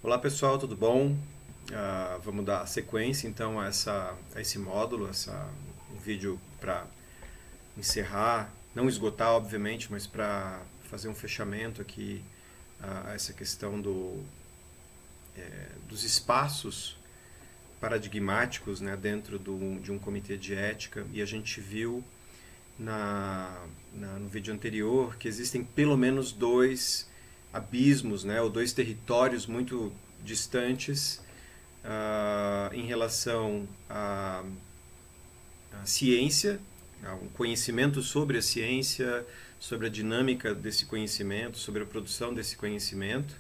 Olá pessoal, tudo bom? Vamos dar sequência então a esse módulo, um vídeo para encerrar, não esgotar obviamente, mas para fazer um fechamento aqui a essa questão dos espaços paradigmáticos, né, dentro de um comitê de ética. E a gente viu no vídeo anterior que existem pelo menos dois abismos, né, ou dois territórios muito distantes em relação à ciência, a um conhecimento sobre a ciência, sobre a dinâmica desse conhecimento, sobre a produção desse conhecimento.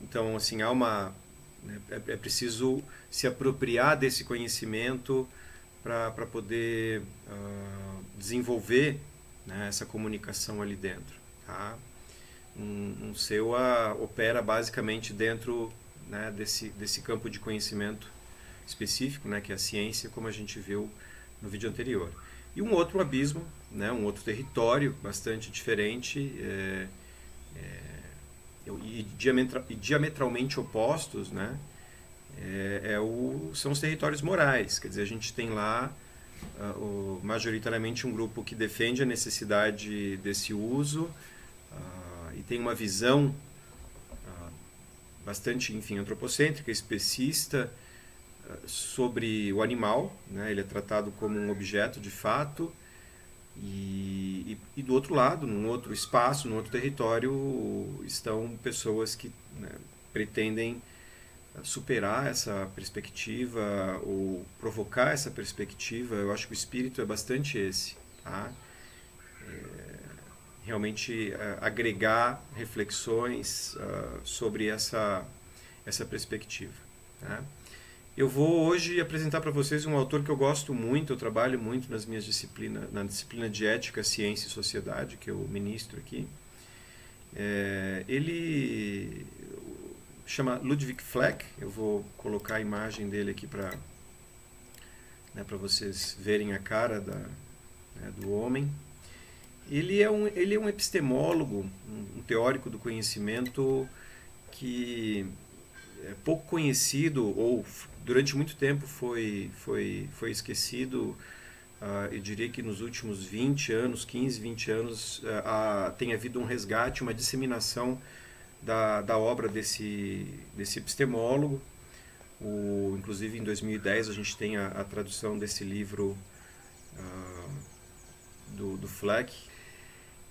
Então, assim, é preciso se apropriar desse conhecimento para poder desenvolver, né, essa comunicação ali dentro. Tá? Um SEUA opera basicamente dentro, né, desse campo de conhecimento específico, né, que é a ciência, como a gente viu no vídeo anterior. E um outro abismo, né, um outro território bastante diferente e diametralmente opostos, né, são os territórios morais. Quer dizer, a gente tem lá majoritariamente um grupo que defende a necessidade desse uso e tem uma visão bastante, enfim, antropocêntrica, especista sobre o animal, né? Ele é tratado como um objeto de fato e do outro lado, num outro espaço, num outro território, estão pessoas que, né, pretendem superar essa perspectiva ou provocar essa perspectiva. Eu acho que o espírito é bastante esse, tá? Realmente agregar reflexões sobre essa perspectiva. Né? Eu vou hoje apresentar para vocês um autor que eu gosto muito, eu trabalho muito nas minhas disciplinas, na disciplina de Ética, Ciência e Sociedade, que eu ministro aqui. Ele chama Ludwig Fleck, eu vou colocar a imagem dele aqui para, né, para vocês verem a cara do homem. Ele é um epistemólogo, um teórico do conhecimento que é pouco conhecido ou durante muito tempo foi esquecido. Eu diria que nos últimos 20 anos, 15, 20 anos, tem havido um resgate, uma disseminação da obra desse epistemólogo. Inclusive em 2010 a gente tem a tradução desse livro do Fleck.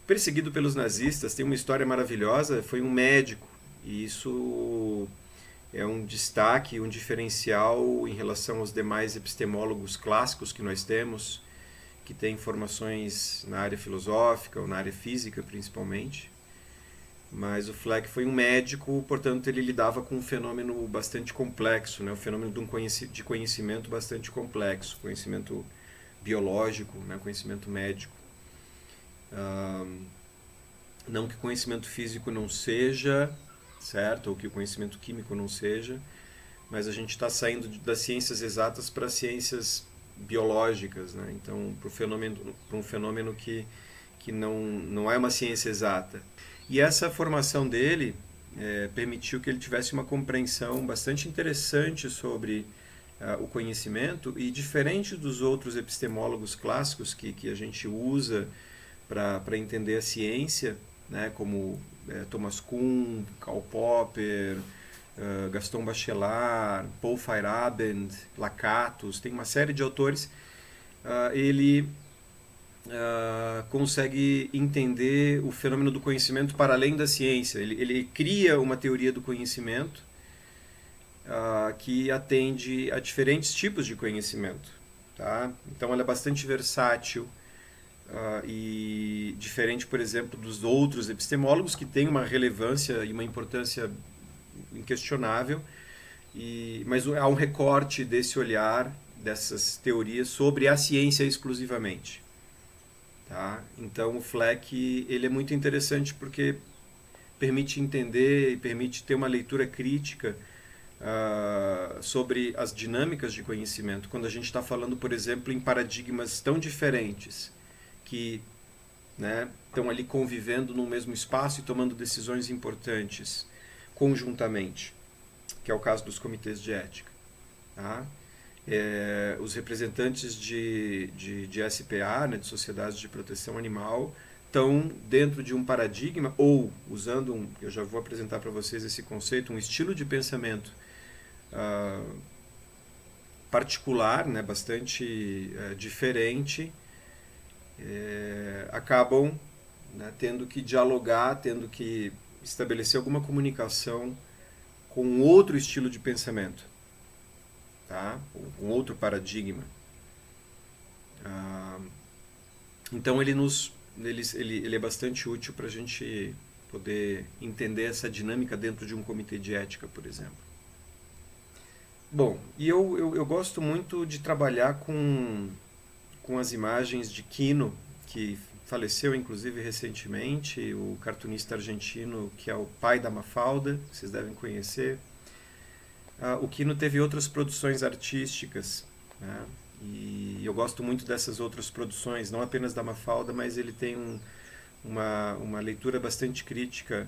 Perseguido pelos nazistas, tem uma história maravilhosa, foi um médico, e isso é um destaque, um diferencial em relação aos demais epistemólogos clássicos que nós temos, que têm formações na área filosófica ou na área física principalmente. Mas o Fleck foi um médico, portanto ele lidava com um fenômeno bastante complexo, né? Um fenômeno de conhecimento bastante complexo, conhecimento biológico, né? Conhecimento médico. Não que o conhecimento físico não seja, certo? Ou que o conhecimento químico não seja, mas a gente está saindo das ciências exatas para ciências biológicas, né? Então, para um fenômeno que não é uma ciência exata. E essa formação dele permitiu que ele tivesse uma compreensão bastante interessante sobre o conhecimento, e diferente dos outros epistemólogos clássicos que a gente usa para entender a ciência, né, como Thomas Kuhn, Karl Popper, Gaston Bachelard, Paul Feyerabend, Lakatos, tem uma série de autores. Ele consegue entender o fenômeno do conhecimento para além da ciência. Ele cria uma teoria do conhecimento que atende a diferentes tipos de conhecimento. Tá? Então ela é bastante versátil. E diferente, por exemplo, dos outros epistemólogos, que têm uma relevância e uma importância inquestionável, mas há um recorte desse olhar, dessas teorias sobre a ciência exclusivamente. Tá? Então o Fleck ele é muito interessante porque permite entender e permite ter uma leitura crítica sobre as dinâmicas de conhecimento. Quando a gente está falando, por exemplo, em paradigmas tão diferentes, que, né, estão ali convivendo no mesmo espaço e tomando decisões importantes. conjuntamente, que é o caso dos comitês de ética. Tá? Os representantes de SPA, né, de Sociedades de Proteção Animal, estão dentro de um paradigma, ou usando, eu já vou apresentar para vocês esse conceito, um estilo de pensamento particular, né, bastante diferente, acabam, né, tendo que dialogar, tendo que estabelecer alguma comunicação com outro estilo de pensamento, tá? Com outro paradigma. Então ele é bastante útil para a gente poder entender essa dinâmica dentro de um comitê de ética, por exemplo. Bom, e eu gosto muito de trabalhar com as imagens de Quino, que faleceu inclusive recentemente, o cartunista argentino que é o pai da Mafalda, vocês devem conhecer. O Quino teve outras produções artísticas, né? E eu gosto muito dessas outras produções, não apenas da Mafalda, mas ele tem uma leitura bastante crítica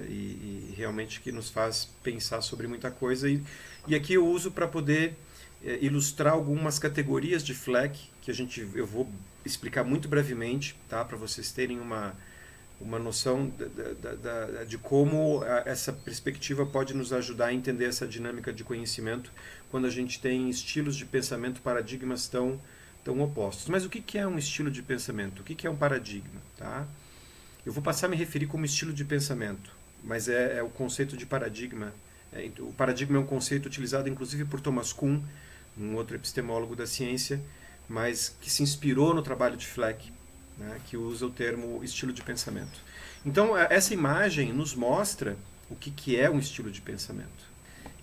e realmente que nos faz pensar sobre muita coisa. E aqui eu uso para poder ilustrar algumas categorias de Fleck, que eu vou explicar muito brevemente, tá? Para vocês terem uma noção de como essa perspectiva pode nos ajudar a entender essa dinâmica de conhecimento quando a gente tem estilos de pensamento, paradigmas tão opostos. Mas o que é um estilo de pensamento? O que é um paradigma? Tá? Eu vou passar a me referir como estilo de pensamento, mas é o conceito de paradigma. O paradigma é um conceito utilizado inclusive por Thomas Kuhn, um outro epistemólogo da ciência, mas que se inspirou no trabalho de Fleck, né, que usa o termo estilo de pensamento. Então, essa imagem nos mostra o que é um estilo de pensamento.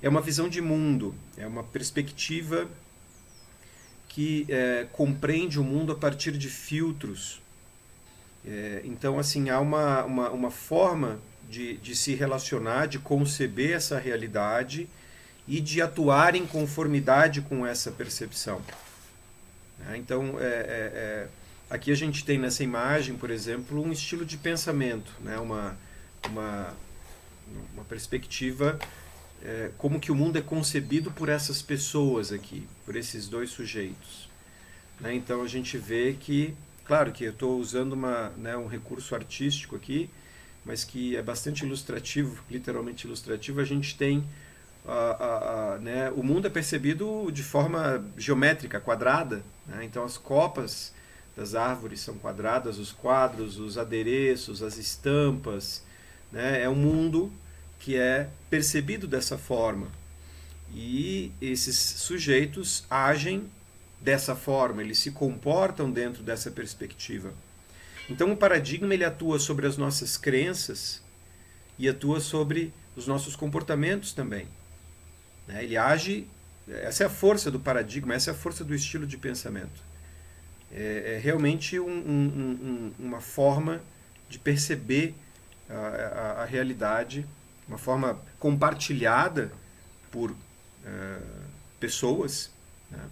É uma visão de mundo, é uma perspectiva que compreende o mundo a partir de filtros. Então, assim, há uma forma de se relacionar, de conceber essa realidade e de atuar em conformidade com essa percepção. Então, aqui a gente tem nessa imagem, por exemplo, um estilo de pensamento, né? uma perspectiva, como que o mundo é concebido por essas pessoas aqui, por esses dois sujeitos. Né? Então a gente vê que, claro que eu estou usando um recurso artístico aqui, mas que é bastante ilustrativo, literalmente ilustrativo. A gente tem né, o mundo é percebido de forma geométrica, quadrada, né? Então as copas das árvores são quadradas, os quadros, os adereços, as estampas, né? É um mundo que é percebido dessa forma. E esses sujeitos agem dessa forma, eles se comportam dentro dessa perspectiva. Então o paradigma ele atua sobre as nossas crenças e atua sobre os nossos comportamentos também. Ele age, essa é a força do paradigma, essa é a força do estilo de pensamento. É realmente uma forma de perceber a realidade, uma forma compartilhada por pessoas, né?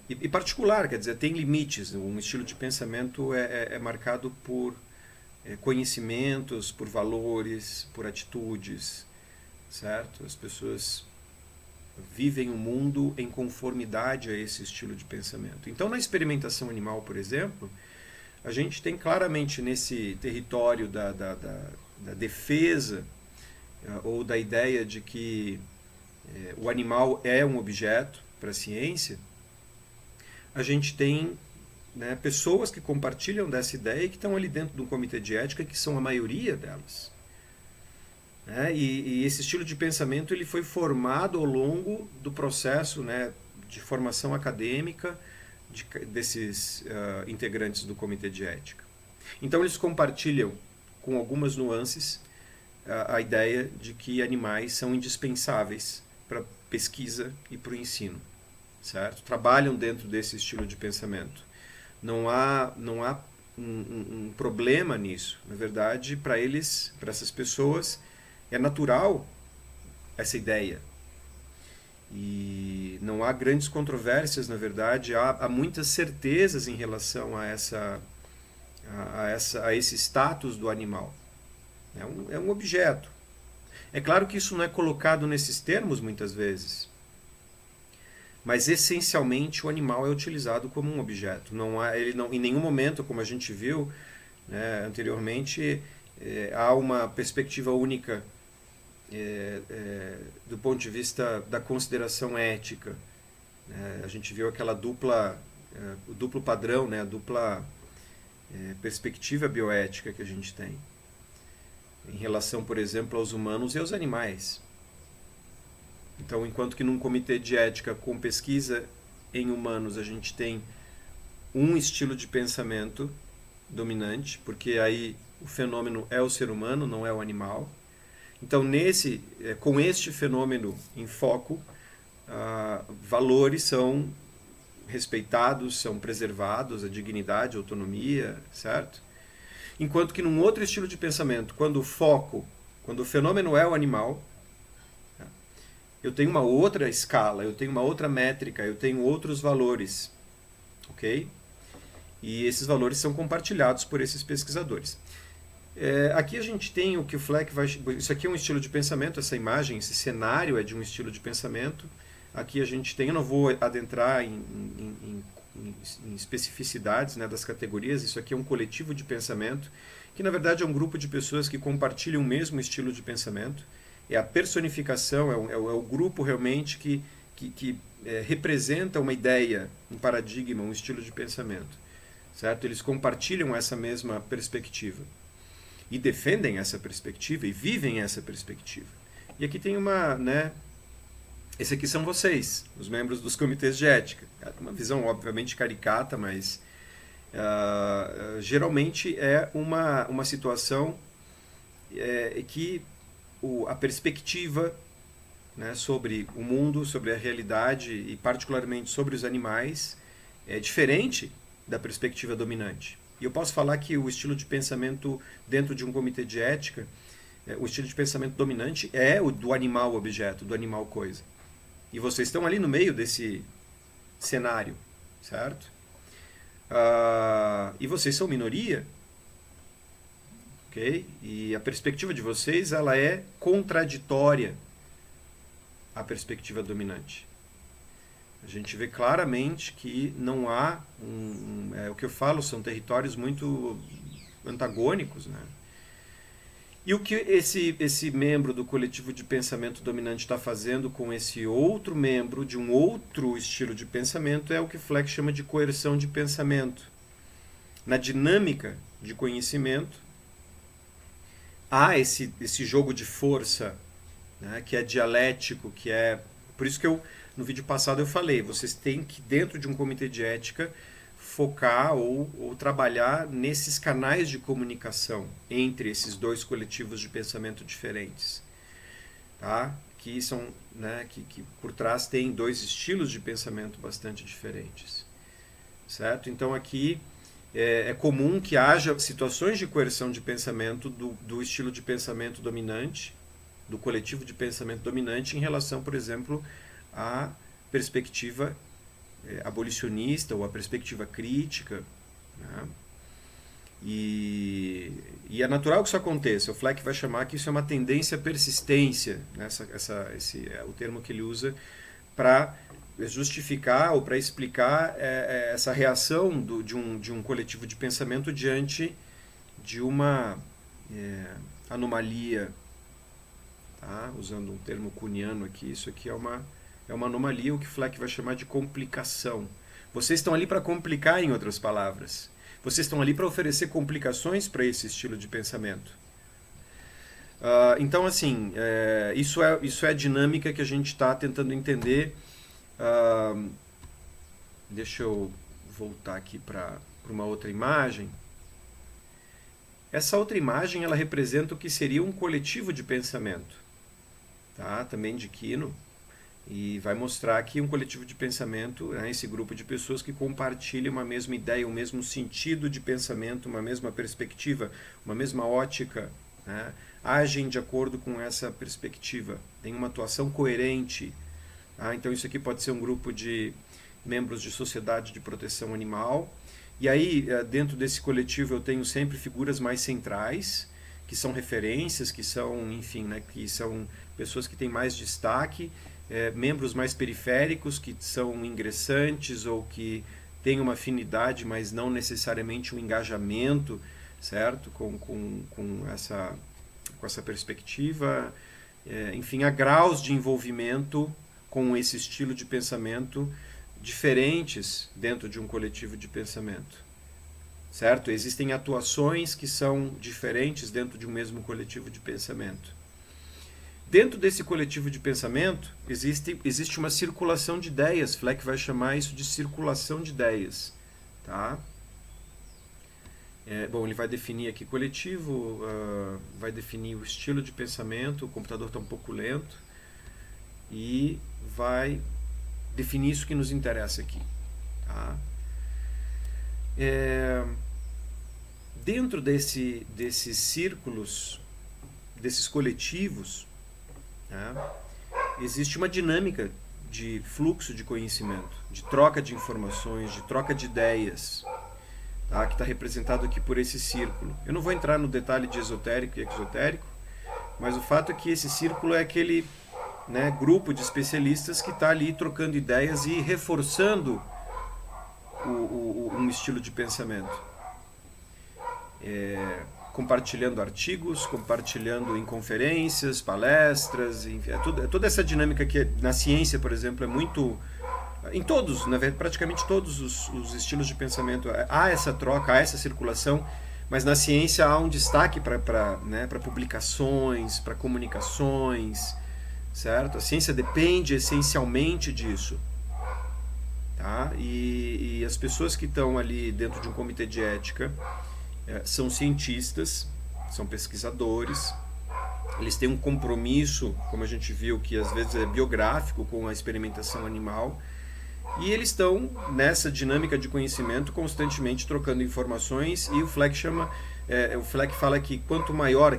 E particular, quer dizer, tem limites. Um estilo de pensamento é marcado por conhecimentos, por valores, por atitudes, certo? As pessoas vivem o mundo em conformidade a esse estilo de pensamento. Então, na experimentação animal, por exemplo, a gente tem claramente nesse território da defesa ou da ideia de que o animal é um objeto para a ciência, a gente tem, né, pessoas que compartilham dessa ideia e que estão ali dentro de um comitê de ética, que são a maioria delas. E esse estilo de pensamento ele foi formado ao longo do processo, né, de formação acadêmica desses integrantes do comitê de ética. Então eles compartilham com algumas nuances a ideia de que animais são indispensáveis para a pesquisa e para o ensino, certo? Trabalham dentro desse estilo de pensamento. Não há um problema nisso. Na verdade, para eles, para essas pessoas, é natural essa ideia. E não há grandes controvérsias, na verdade, há muitas certezas em relação a esse status do animal. É um objeto. É claro que isso não é colocado nesses termos muitas vezes, mas essencialmente o animal é utilizado como um objeto. Ele não, em nenhum momento, como a gente viu, né, anteriormente, há uma perspectiva única do ponto de vista da consideração ética. A gente viu aquela o duplo padrão, né, a dupla perspectiva bioética que a gente tem em relação, por exemplo, aos humanos e aos animais. Então, enquanto que num comitê de ética com pesquisa em humanos a gente tem um estilo de pensamento dominante, porque aí o fenômeno é o ser humano, não é o animal. Então, com este fenômeno em foco, valores são respeitados, são preservados, a dignidade, a autonomia, certo? Enquanto que num outro estilo de pensamento, quando o fenômeno é o animal, eu tenho uma outra escala, eu tenho uma outra métrica, eu tenho outros valores, ok? E esses valores são compartilhados por esses pesquisadores. Aqui a gente tem o que o Fleck vai... Isso aqui é um estilo de pensamento, essa imagem, esse cenário é de um estilo de pensamento. Aqui a gente tem, eu não vou adentrar em especificidades, né, das categorias, isso aqui é um coletivo de pensamento, que na verdade é um grupo de pessoas que compartilham o mesmo estilo de pensamento. É a personificação, é o grupo realmente que representa uma ideia, um paradigma, um estilo de pensamento. Certo? Eles compartilham essa mesma perspectiva. E defendem essa perspectiva e vivem essa perspectiva. E aqui tem esse aqui são vocês, os membros dos comitês de ética. Uma visão, obviamente, caricata, mas geralmente é uma situação que a perspectiva, né, sobre o mundo, sobre a realidade e particularmente sobre os animais é diferente da perspectiva dominante. E eu posso falar que o estilo de pensamento dentro de um comitê de ética, o estilo de pensamento dominante é o do animal objeto, do animal coisa. E vocês estão ali no meio desse cenário, certo? E vocês são minoria, ok? E a perspectiva de vocês, ela é contraditória à perspectiva dominante. A gente vê claramente que não há o que eu falo, são territórios muito antagônicos, né? E o que esse membro do coletivo de pensamento dominante está fazendo com esse outro membro de um outro estilo de pensamento é o que Fleck chama de coerção de pensamento. Na dinâmica de conhecimento, há esse jogo de força, né, que é dialético, que é... Por isso que no vídeo passado eu falei, vocês têm que, dentro de um comitê de ética, focar ou trabalhar nesses canais de comunicação entre esses dois coletivos de pensamento diferentes, tá? Que são, né, que por trás tem dois estilos de pensamento bastante diferentes, certo? Então aqui é comum que haja situações de coerção de pensamento do estilo de pensamento dominante, do coletivo de pensamento dominante em relação, por exemplo, à perspectiva abolicionista ou a perspectiva crítica, né? E é natural que isso aconteça. O Fleck vai chamar que isso é uma tendência à persistência, né? Esse é o termo que ele usa para justificar ou para explicar essa reação de um coletivo de pensamento diante de uma anomalia, tá? Usando um termo kuhniano aqui, isso aqui é uma anomalia, o que Fleck vai chamar de complicação. Vocês estão ali para complicar, em outras palavras. Vocês estão ali para oferecer complicações para esse estilo de pensamento. Então, assim, isso é a dinâmica que a gente está tentando entender. Deixa eu voltar aqui para uma outra imagem. Essa outra imagem, ela representa o que seria um coletivo de pensamento, tá? Também de Quino. E vai mostrar aqui um coletivo de pensamento, né, esse grupo de pessoas que compartilham uma mesma ideia, o mesmo sentido de pensamento, uma mesma perspectiva, uma mesma ótica, né, agem de acordo com essa perspectiva, tem uma atuação coerente. Tá? Então isso aqui pode ser um grupo de membros de sociedade de proteção animal. E aí, dentro desse coletivo, eu tenho sempre figuras mais centrais, que são referências, que são, enfim, né, que são pessoas que têm mais destaque, membros mais periféricos, que são ingressantes ou que têm uma afinidade, mas não necessariamente um engajamento, certo? Com essa perspectiva. Enfim, há graus de envolvimento com esse estilo de pensamento diferentes dentro de um coletivo de pensamento, certo? Existem atuações que são diferentes dentro de um mesmo coletivo de pensamento. Dentro desse coletivo de pensamento existe uma circulação de ideias. Fleck vai chamar isso de circulação de ideias, tá? Bom, ele vai definir aqui coletivo, vai definir o estilo de pensamento. O computador está um pouco lento e vai definir isso que nos interessa aqui, tá? Dentro desses círculos, desses coletivos, né, existe uma dinâmica de fluxo de conhecimento, de troca de informações, de troca de ideias, tá, que está representado aqui por esse círculo. Eu não vou entrar no detalhe de esotérico e exotérico, mas o fato é que esse círculo é aquele, né, grupo de especialistas que está ali trocando ideias e reforçando um estilo de pensamento. Compartilhando artigos, compartilhando em conferências, palestras, enfim, toda essa dinâmica que na ciência, por exemplo, é muito... Em todos, na verdade, praticamente todos os estilos de pensamento há essa troca, há essa circulação, mas na ciência há um destaque para publicações, para comunicações, certo? A ciência depende essencialmente disso, tá? E as pessoas que estão ali dentro de um comitê de ética são cientistas, são pesquisadores, eles têm um compromisso, como a gente viu, que às vezes é biográfico com a experimentação animal, e eles estão nessa dinâmica de conhecimento constantemente trocando informações, e o Fleck fala que quanto maior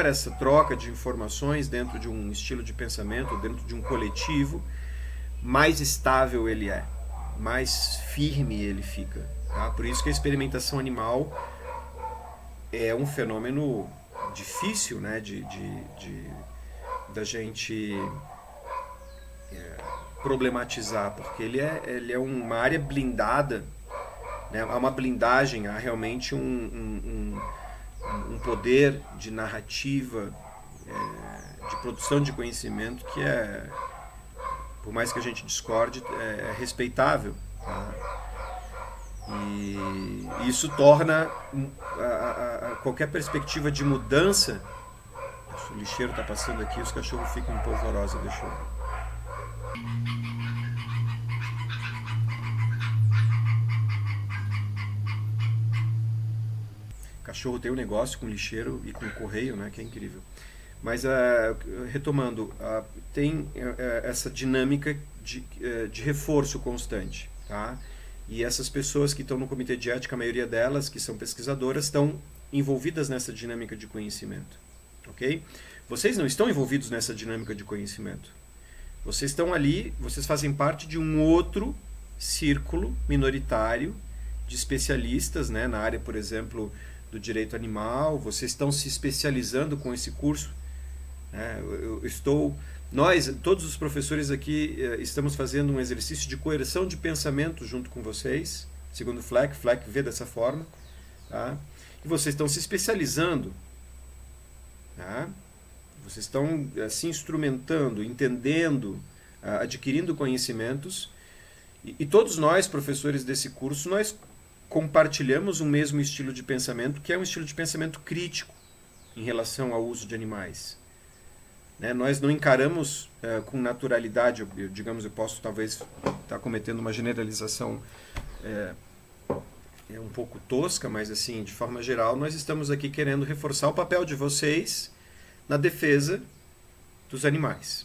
essa troca de informações dentro de um estilo de pensamento, dentro de um coletivo, mais estável ele é, mais firme ele fica. Tá? Por isso que a experimentação animal é um fenômeno difícil, né, da gente problematizar, porque ele é uma área blindada, né, há uma blindagem, há realmente um poder de narrativa, de produção de conhecimento que por mais que a gente discorde, é respeitável. Tá? E isso torna qualquer perspectiva de mudança. O lixeiro está passando aqui, os cachorros ficam empolvorosos. Deixa eu... O cachorro tem um negócio com lixeiro e com correio, né, que é incrível. Mas, retomando, tem essa dinâmica de reforço constante, tá? E essas pessoas que estão no comitê de ética, a maioria delas, que são pesquisadoras, estão envolvidas nessa dinâmica de conhecimento, ok? Vocês não estão envolvidos nessa dinâmica de conhecimento. Vocês estão ali, vocês fazem parte de um outro círculo minoritário de especialistas, né, na área, por exemplo, do direito animal. Vocês estão se especializando com esse curso. Nós, todos os professores aqui, estamos fazendo um exercício de coerção de pensamento junto com vocês, segundo Fleck vê dessa forma, tá? E vocês estão se especializando, tá? Vocês estão se instrumentando, entendendo, adquirindo conhecimentos, e todos nós, professores desse curso, nós compartilhamos um mesmo estilo de pensamento, que é um estilo de pensamento crítico em relação ao uso de animais. Nós não encaramos com naturalidade, eu posso talvez estar cometendo uma generalização um pouco tosca, mas assim, de forma geral, nós estamos aqui querendo reforçar o papel de vocês na defesa dos animais,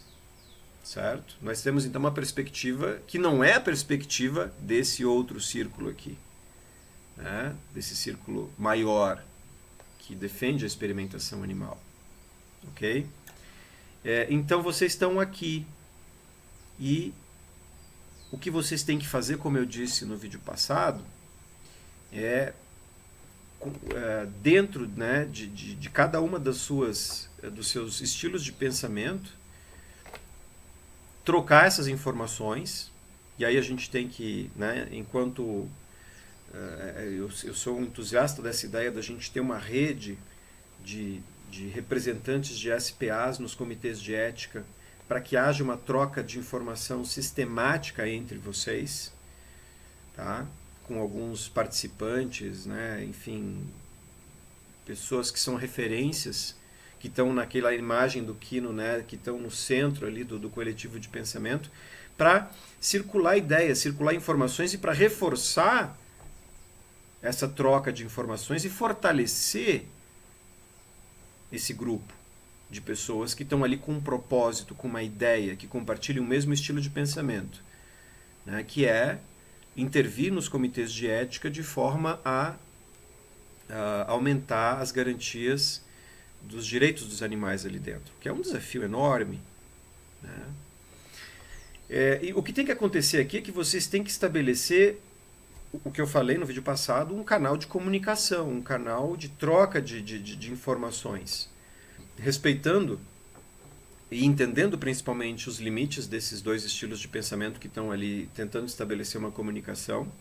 certo? Nós temos então uma perspectiva que não é a perspectiva desse outro círculo aqui, né? Desse círculo maior que defende a experimentação animal, ok? Então vocês estão aqui, e o que vocês têm que fazer, como eu disse no vídeo passado, é dentro, né, de cada uma dos seus estilos de pensamento, trocar essas informações. E aí a gente tem que, né, enquanto eu sou um entusiasta dessa ideia da gente ter uma rede de representantes de SPAs nos comitês de ética, para que haja uma troca de informação sistemática entre vocês, tá? Com alguns participantes, né? Enfim, pessoas que são referências, que estão naquela imagem do Kino, né? Que estão no centro ali do coletivo de pensamento, para circular ideias, circular informações e para reforçar essa troca de informações e fortalecer esse grupo de pessoas que estão ali com um propósito, com uma ideia, que compartilham o mesmo estilo de pensamento, né, que é intervir nos comitês de ética de forma a aumentar as garantias dos direitos dos animais ali dentro, que é um desafio enorme, né? E o que tem que acontecer aqui é que vocês têm que estabelecer o que eu falei no vídeo passado, um canal de comunicação, um canal de troca de informações, respeitando e entendendo principalmente os limites desses dois estilos de pensamento que estão ali tentando estabelecer uma comunicação,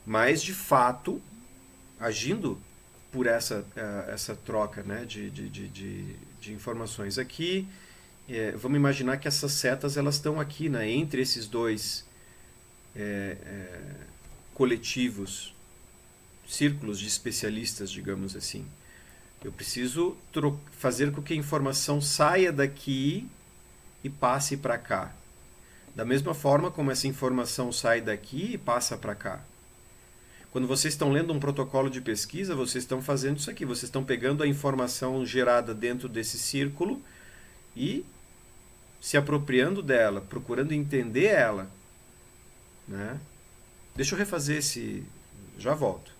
mas de fato agindo por essa troca, né, de informações. Aqui, vamos imaginar que essas setas elas estão aqui, né, entre esses dois coletivos, círculos de especialistas, digamos assim. Eu preciso fazer com que a informação saia daqui e passe para cá. Da mesma forma como essa informação sai daqui e passa para cá. Quando vocês estão lendo um protocolo de pesquisa, vocês estão fazendo isso aqui. Vocês estão pegando a informação gerada dentro desse círculo e se apropriando dela, procurando entender ela, né? Deixa eu refazer esse... Já volto.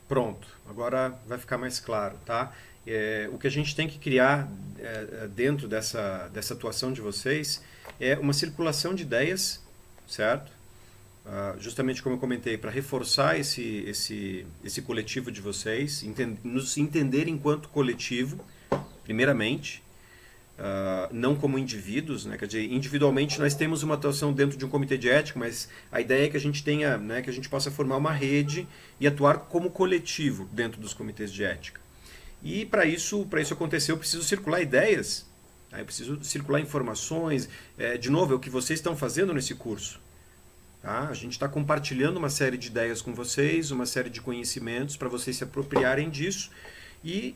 Pronto, agora vai ficar mais claro, tá? O que a gente tem que criar dentro dessa atuação de vocês é uma circulação de ideias, certo? Justamente como eu comentei, para reforçar esse coletivo de vocês, nos entender enquanto coletivo, primeiramente, não como indivíduos, né? Quer dizer, individualmente nós temos uma atuação dentro de um comitê de ética, mas a ideia é que a gente tenha, né, que a gente possa formar uma rede e atuar como coletivo dentro dos comitês de ética. E para isso acontecer, eu preciso circular ideias, tá? Eu preciso circular informações. De novo, é o que vocês estão fazendo nesse curso. Tá? A gente está compartilhando uma série de ideias com vocês, uma série de conhecimentos para vocês se apropriarem disso e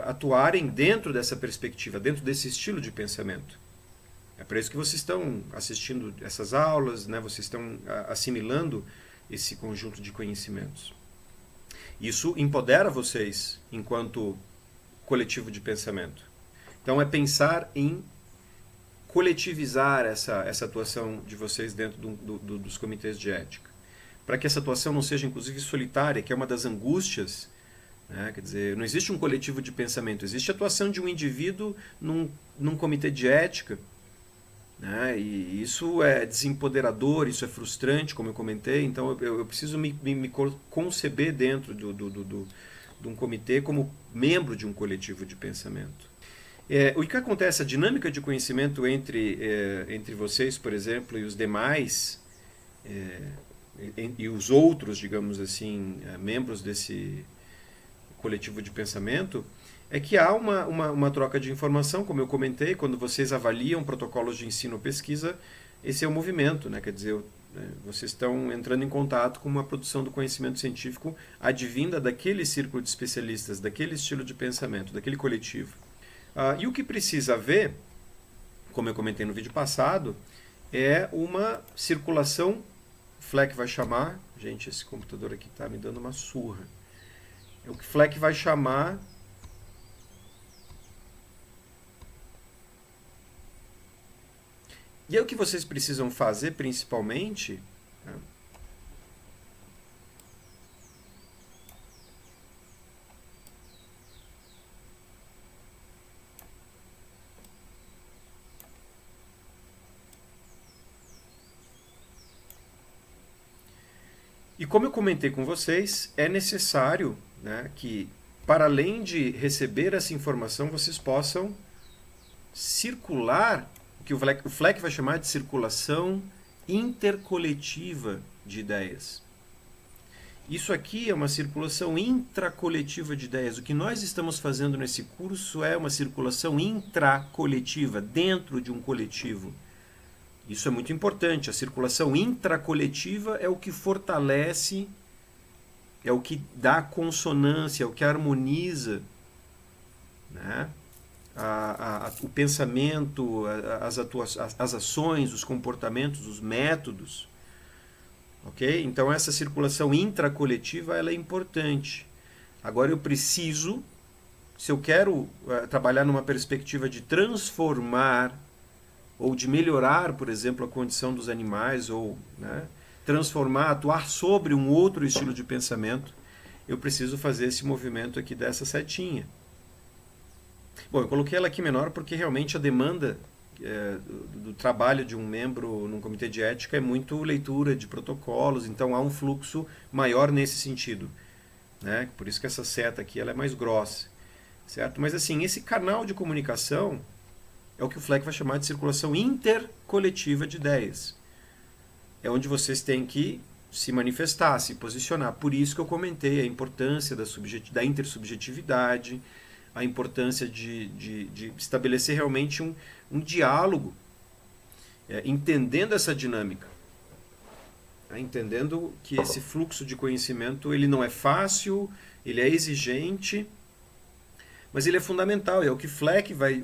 atuarem dentro dessa perspectiva, dentro desse estilo de pensamento. É para isso que vocês estão assistindo essas aulas, né? Vocês estão assimilando esse conjunto de conhecimentos. Isso empodera vocês enquanto coletivo de pensamento. Então é pensar em coletivizar essa atuação de vocês dentro dos comitês de ética. Para que essa atuação não seja inclusive solitária, que é uma das angústias, né? Quer dizer, não existe um coletivo de pensamento, existe a atuação de um indivíduo num comitê de ética, né? E isso é desempoderador, isso é frustrante, como eu comentei. Então eu preciso me conceber dentro de um comitê como membro de um coletivo de pensamento. O que acontece, a dinâmica de conhecimento entre vocês, por exemplo, e os demais, e os outros, digamos assim, membros desse coletivo de pensamento, é que há uma troca de informação, como eu comentei, quando vocês avaliam protocolos de ensino ou pesquisa, esse é o movimento, né? Quer dizer, vocês estão entrando em contato com uma produção do conhecimento científico advinda daquele círculo de especialistas, daquele estilo de pensamento, daquele coletivo. E o que precisa haver, como eu comentei no vídeo passado, é uma circulação. Fleck vai chamar... Gente, esse computador aqui está me dando uma surra. O que Fleck vai chamar... E é o que vocês precisam fazer, principalmente... Né? E E como eu comentei com vocês, é necessário, né, que, para além de receber essa informação, vocês possam circular, o que o Fleck vai chamar de circulação intercoletiva de ideias. Isso aqui é uma circulação intracoletiva de ideias. O que nós estamos fazendo nesse curso é uma circulação intracoletiva, dentro de um coletivo. Isso é muito importante. A circulação intracoletiva é o que fortalece, é o que dá consonância, é o que harmoniza, né, o pensamento, as ações, os comportamentos, os métodos. Ok? Então essa circulação intracoletiva ela é importante. Agora eu preciso, se eu quero trabalhar numa perspectiva de transformar ou de melhorar, por exemplo, a condição dos animais, ou, né, transformar, atuar sobre um outro estilo de pensamento, eu preciso fazer esse movimento aqui dessa setinha. Bom, eu coloquei ela aqui menor porque realmente a demanda do trabalho de um membro num comitê de ética é muito leitura de protocolos, então há um fluxo maior nesse sentido, né? Por isso que essa seta aqui ela é mais grossa, certo? Mas assim, esse canal de comunicação é o que o Fleck vai chamar de circulação intercoletiva de ideias. É onde vocês têm que se manifestar, se posicionar. Por isso que eu comentei a importância da intersubjetividade, a importância de estabelecer realmente um diálogo, entendendo essa dinâmica, entendendo que esse fluxo de conhecimento ele não é fácil, ele é exigente, mas ele é fundamental. É o que Fleck vai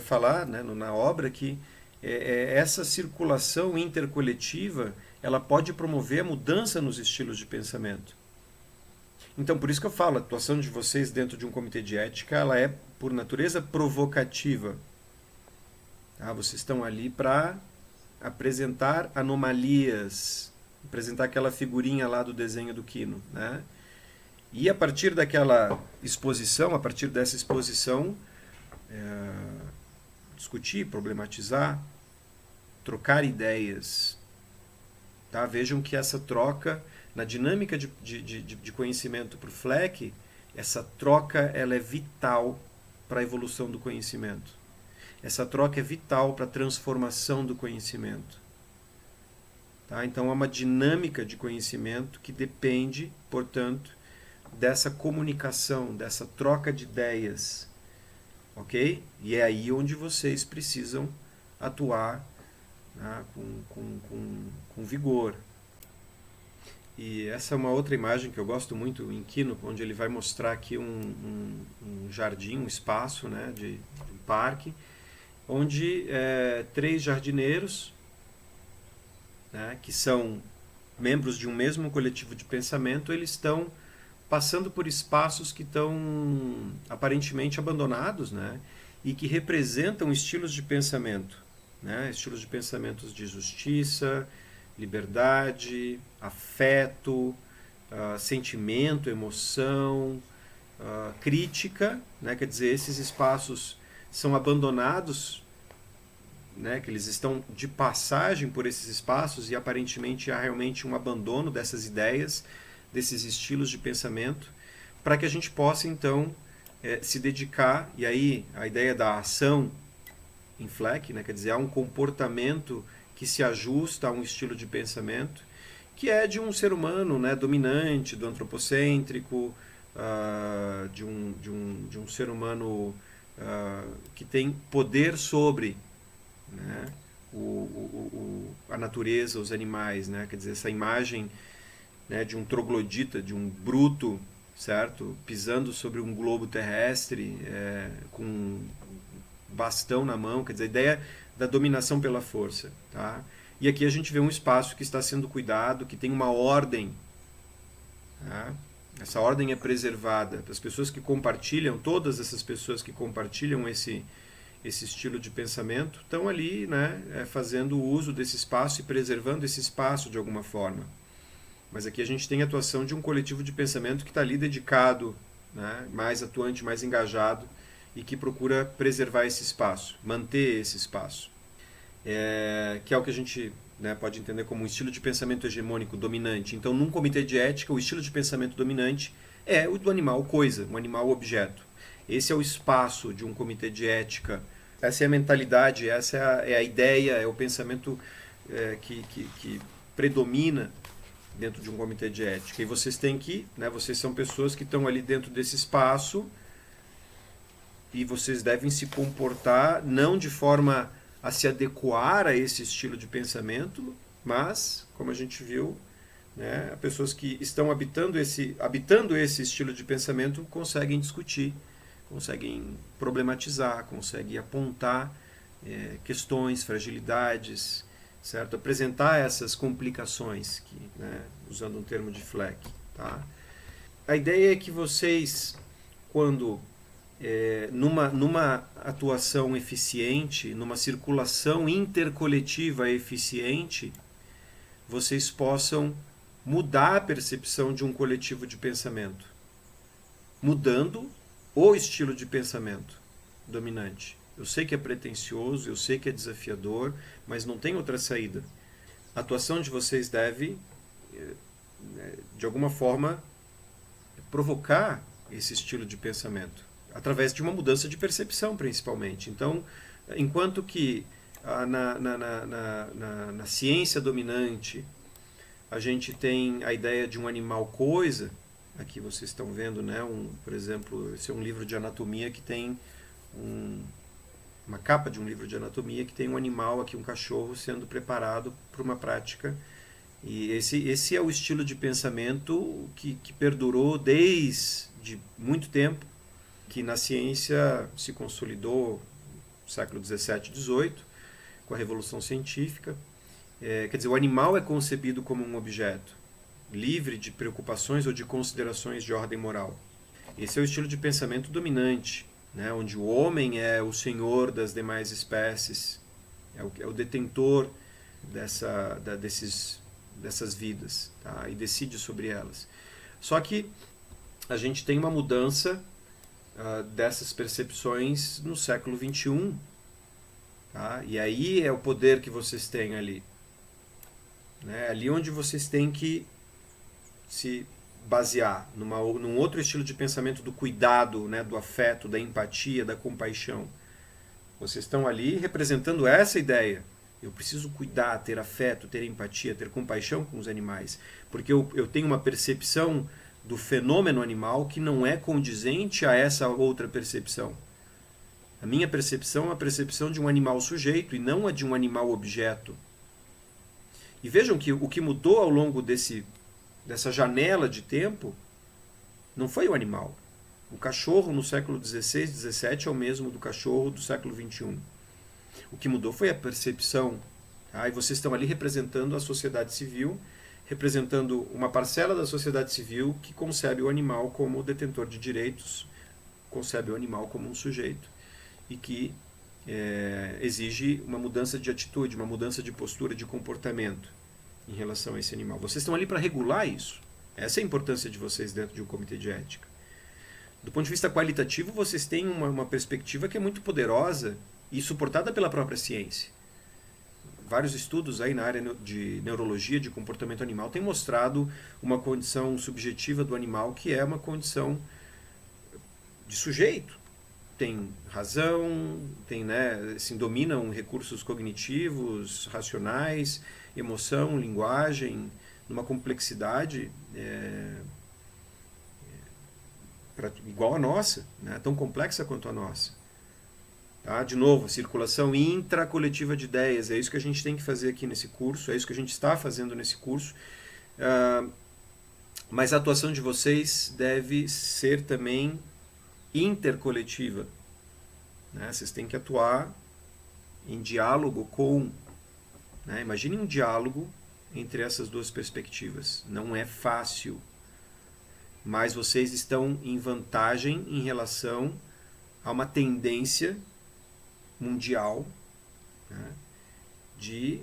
falar, né, na obra, que essa circulação intercoletiva ela pode promover a mudança nos estilos de pensamento. Então, por isso que eu falo, a atuação de vocês dentro de um comitê de ética, ela é, por natureza, provocativa. Tá? Vocês estão ali para apresentar anomalias, apresentar aquela figurinha lá do desenho do Quino, né? E a partir daquela exposição, a partir dessa exposição, discutir, problematizar, trocar ideias. Tá? Vejam que essa troca, na dinâmica de conhecimento para o Fleck, essa troca ela é vital para a evolução do conhecimento. Essa troca é vital para a transformação do conhecimento. Tá? Então, é uma dinâmica de conhecimento que depende, portanto, dessa comunicação, dessa troca de ideias. Ok? E é aí onde vocês precisam atuar, né, com vigor. E essa é uma outra imagem que eu gosto muito em Quino, onde ele vai mostrar aqui um jardim, um espaço, né, de um parque, onde 3 jardineiros, né, que são membros de um mesmo coletivo de pensamento, eles estão passando por espaços que estão aparentemente abandonados, né, e que representam estilos de pensamento, né, estilos de pensamentos de justiça, liberdade, afeto, sentimento, emoção, crítica, né? Quer dizer, esses espaços são abandonados, né? Que eles estão de passagem por esses espaços e aparentemente há realmente um abandono dessas ideias, desses estilos de pensamento, para que a gente possa então se dedicar, e aí a ideia da ação em Fleck, né? Quer dizer, há um comportamento que se ajusta a um estilo de pensamento que é de um ser humano, né, dominante, do antropocêntrico, de um ser humano que tem poder sobre, né, a natureza, os animais, né, quer dizer, essa imagem, né, de um troglodita, de um bruto, certo, pisando sobre um globo terrestre, com um bastão na mão, quer dizer, a ideia da dominação pela força. Tá? E aqui a gente vê um espaço que está sendo cuidado, que tem uma ordem. Tá? Essa ordem é preservada. As pessoas que compartilham, todas essas pessoas que compartilham esse estilo de pensamento, estão ali, né, fazendo uso desse espaço e preservando esse espaço de alguma forma. Mas aqui a gente tem a atuação de um coletivo de pensamento que está ali dedicado, né, mais atuante, mais engajado, e que procura preservar esse espaço, manter esse espaço. Que é o que a gente né, pode entender como um estilo de pensamento hegemônico dominante. Então, num comitê de ética, o estilo de pensamento dominante é o do animal coisa, o animal objeto. Esse é o espaço de um comitê de ética. Essa é a mentalidade, essa é a ideia, é o pensamento que predomina dentro de um comitê de ética. E vocês têm que, né, vocês são pessoas que estão ali dentro desse espaço e vocês devem se comportar não de forma a se adequar a esse estilo de pensamento, mas, como a gente viu, né, pessoas que estão habitando esse estilo de pensamento conseguem discutir, conseguem problematizar, conseguem apontar questões, fragilidades, certo? Apresentar essas complicações, né, usando um termo de Fleck. Tá? A ideia é que vocês, quando numa atuação eficiente, numa circulação intercoletiva eficiente, vocês possam mudar a percepção de um coletivo de pensamento, mudando o estilo de pensamento dominante. Eu sei que é pretensioso, eu sei que é desafiador, mas não tem outra saída. A atuação de vocês deve, de alguma forma, provocar esse estilo de pensamento, através de uma mudança de percepção, principalmente. Então, enquanto que na ciência dominante a gente tem a ideia de um animal coisa, aqui vocês estão vendo, né, por exemplo, esse é um livro de anatomia que tem uma capa de um livro de anatomia que tem um animal aqui, um cachorro, sendo preparado para uma prática. E esse é o estilo de pensamento que perdurou desde muito tempo, que na ciência se consolidou no século XVII e XVIII, com a Revolução Científica. Quer dizer, o animal é concebido como um objeto, livre de preocupações ou de considerações de ordem moral. Esse é o estilo de pensamento dominante, né, onde o homem é o senhor das demais espécies, é o detentor dessas vidas, tá, e decide sobre elas. Só que a gente tem uma mudança dessas percepções no século XXI. Tá? E aí é o poder que vocês têm ali. Né? Ali onde vocês têm que se basear num outro estilo de pensamento do cuidado, né? Do afeto, da empatia, da compaixão. Vocês estão ali representando essa ideia. Eu preciso cuidar, ter afeto, ter empatia, ter compaixão com os animais. Porque eu tenho uma percepção do fenômeno animal que não é condizente a essa outra percepção. A minha percepção é a percepção de um animal sujeito e não a de um animal objeto. E vejam que o que mudou ao longo dessa janela de tempo não foi o animal. O cachorro no século XVI, XVII é o mesmo do cachorro do século XXI. O que mudou foi a percepção. Tá? E vocês estão ali representando a sociedade civil, representando uma parcela da sociedade civil que concebe o animal como detentor de direitos, concebe o animal como um sujeito e que exige uma mudança de atitude, uma mudança de postura, de comportamento em relação a esse animal. Vocês estão ali para regular isso. Essa é a importância de vocês dentro de um comitê de ética. Do ponto de vista qualitativo, vocês têm uma perspectiva que é muito poderosa e suportada pela própria ciência. Vários estudos aí na área de neurologia, de comportamento animal, têm mostrado uma condição subjetiva do animal que é uma condição de sujeito. Tem razão, assim, dominam recursos cognitivos, racionais, emoção, linguagem, numa complexidade igual à nossa, né? Tão complexa quanto a nossa. Tá? De novo, circulação intracoletiva de ideias, é isso que a gente tem que fazer aqui nesse curso, é isso que a gente está fazendo nesse curso. Mas a atuação de vocês deve ser também intercoletiva. Né? Vocês têm que atuar em diálogo com... Né? Imagine um diálogo entre essas duas perspectivas. Não é fácil, mas vocês estão em vantagem em relação a uma tendência mundial, né, de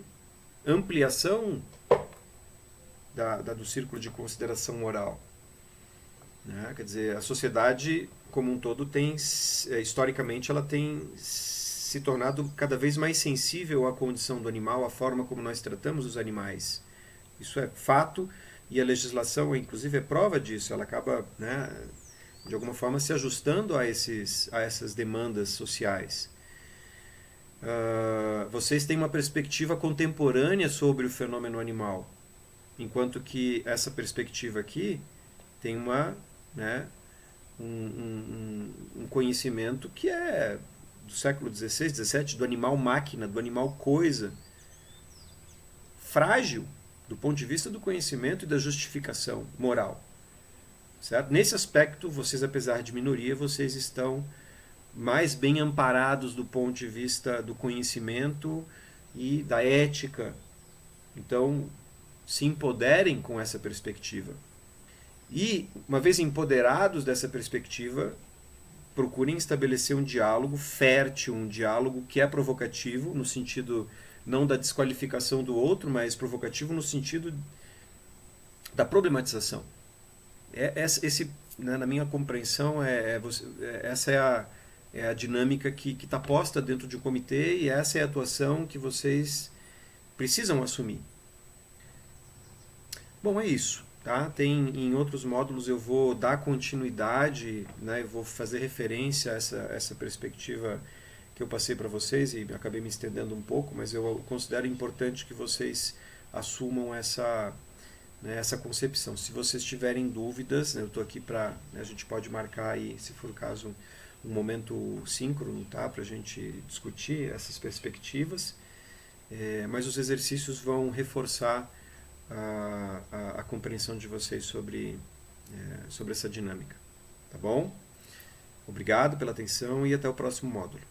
ampliação do círculo de consideração moral. Né? Quer dizer, a sociedade como um todo tem, historicamente, ela tem se tornado cada vez mais sensível à condição do animal, à forma como nós tratamos os animais. Isso é fato, e a legislação, inclusive, é prova disso. Ela acaba, né, de alguma forma, se ajustando a essas demandas sociais. Vocês têm uma perspectiva contemporânea sobre o fenômeno animal, enquanto que essa perspectiva aqui tem né, um conhecimento que é do século XVI, XVII, do animal máquina, do animal coisa, frágil do ponto de vista do conhecimento e da justificação moral. Certo? Nesse aspecto, vocês, apesar de minoria, vocês estão mais bem amparados do ponto de vista do conhecimento e da ética. Então, se empoderem com essa perspectiva. E, uma vez empoderados dessa perspectiva, procurem estabelecer um diálogo fértil, um diálogo que é provocativo, no sentido não da desqualificação do outro, mas provocativo no sentido da problematização. Na minha compreensão, essa é a dinâmica que está posta dentro de um comitê, e essa é a atuação que vocês precisam assumir. Bom, é isso. Tá? Em outros módulos eu vou dar continuidade, né? Eu vou fazer referência a essa perspectiva que eu passei para vocês, e acabei me estendendo um pouco, mas eu considero importante que vocês assumam essa concepção. Se vocês tiverem dúvidas, né, eu estou aqui para... a gente pode marcar aí, se for o caso, um momento síncrono, tá? Para a gente discutir essas perspectivas, mas os exercícios vão reforçar a compreensão de vocês sobre essa dinâmica. Tá bom? Obrigado pela atenção e até o próximo módulo.